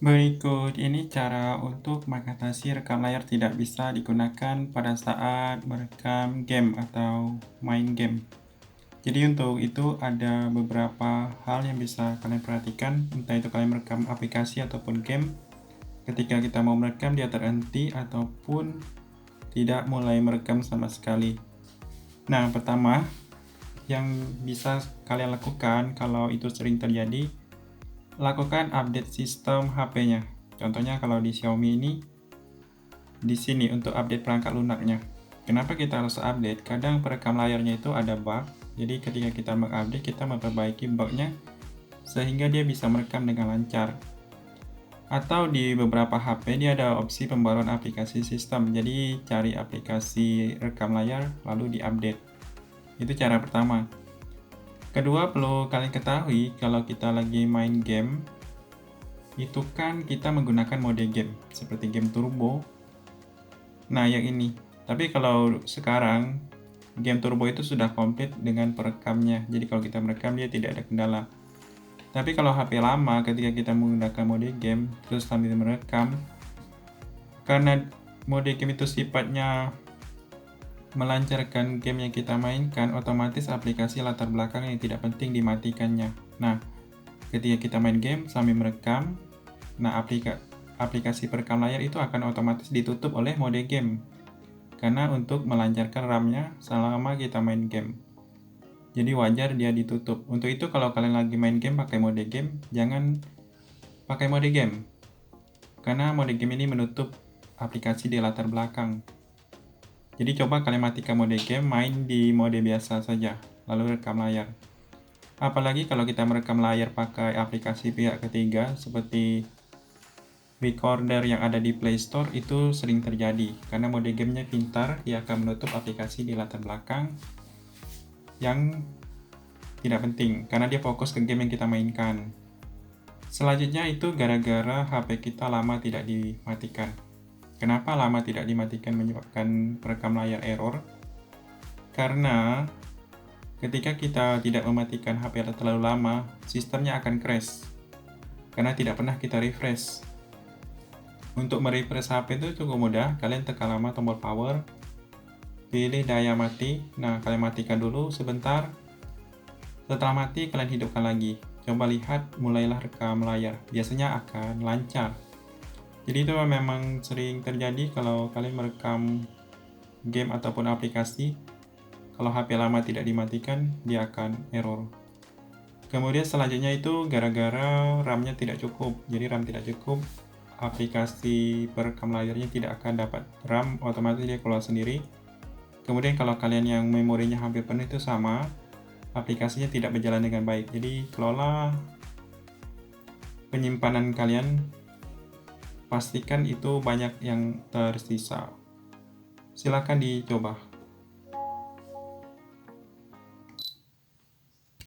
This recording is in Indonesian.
Berikut ini cara untuk mengatasi rekam layar tidak bisa digunakan pada saat merekam game atau main game. Jadi untuk itu ada beberapa hal yang bisa kalian perhatikan, entah itu kalian merekam aplikasi ataupun game. Ketika kita mau merekam dia terhenti ataupun tidak mulai merekam sama sekali. Nah, pertama yang bisa kalian lakukan kalau itu sering terjadi, lakukan update sistem HP-nya. Contohnya kalau di Xiaomi ini, di sini untuk update perangkat lunaknya. Kenapa kita harus update? Kadang perekam layarnya itu ada bug, jadi ketika kita mengupdate, kita memperbaiki bugnya sehingga dia bisa merekam dengan lancar. Atau di beberapa HP dia ada opsi pembaruan aplikasi sistem, jadi cari aplikasi rekam layar lalu diupdate. Itu cara pertama. Kedua, perlu kalian ketahui kalau kita lagi main game, itu kan kita menggunakan mode game, seperti game turbo. Nah, yang ini. Tapi kalau sekarang, game turbo itu sudah komplit dengan perekamnya. Jadi kalau kita merekam, dia tidak ada kendala. Tapi kalau HP lama, ketika kita menggunakan mode game, terus sambil merekam, karena mode game itu sifatnya melancarkan game yang kita mainkan, otomatis aplikasi latar belakang yang tidak penting dimatikannya. Nah, ketika kita main game sambil merekam, nah aplikasi perekam layar itu akan otomatis ditutup oleh mode game. Karena untuk melancarkan RAM-nya selama kita main game. Jadi wajar dia ditutup. Untuk itu kalau kalian lagi main game pakai mode game, jangan pakai mode game. Karena mode game ini menutup aplikasi di latar belakang. Jadi coba kalian matikan mode game, main di mode biasa saja, lalu rekam layar. Apalagi kalau kita merekam layar pakai aplikasi pihak ketiga seperti recorder yang ada di Play Store, itu sering terjadi. Karena mode gamenya pintar, dia akan menutup aplikasi di latar belakang yang tidak penting, karena dia fokus ke game yang kita mainkan. Selanjutnya itu gara-gara HP kita lama tidak dimatikan. Kenapa lama tidak dimatikan menyebabkan perekam layar error? Karena ketika kita tidak mematikan HP terlalu lama, sistemnya akan crash. Karena tidak pernah kita refresh. Untuk merefresh HP itu cukup mudah, kalian tekan lama tombol power, pilih daya mati, nah kalian matikan dulu sebentar. Setelah mati, kalian hidupkan lagi. Coba lihat, mulailah rekam layar. Biasanya akan lancar. Jadi itu memang sering terjadi kalau kalian merekam game ataupun aplikasi. Kalau HP lama tidak dimatikan, dia akan error. Kemudian selanjutnya itu gara-gara RAM-nya tidak cukup. Jadi RAM tidak cukup, aplikasi perekam layarnya tidak akan dapat RAM, otomatis dia keluar sendiri. Kemudian kalau kalian yang memorinya hampir penuh itu sama, aplikasinya tidak berjalan dengan baik. Jadi kelola penyimpanan kalian, pastikan itu banyak yang tersisa. Silakan dicoba.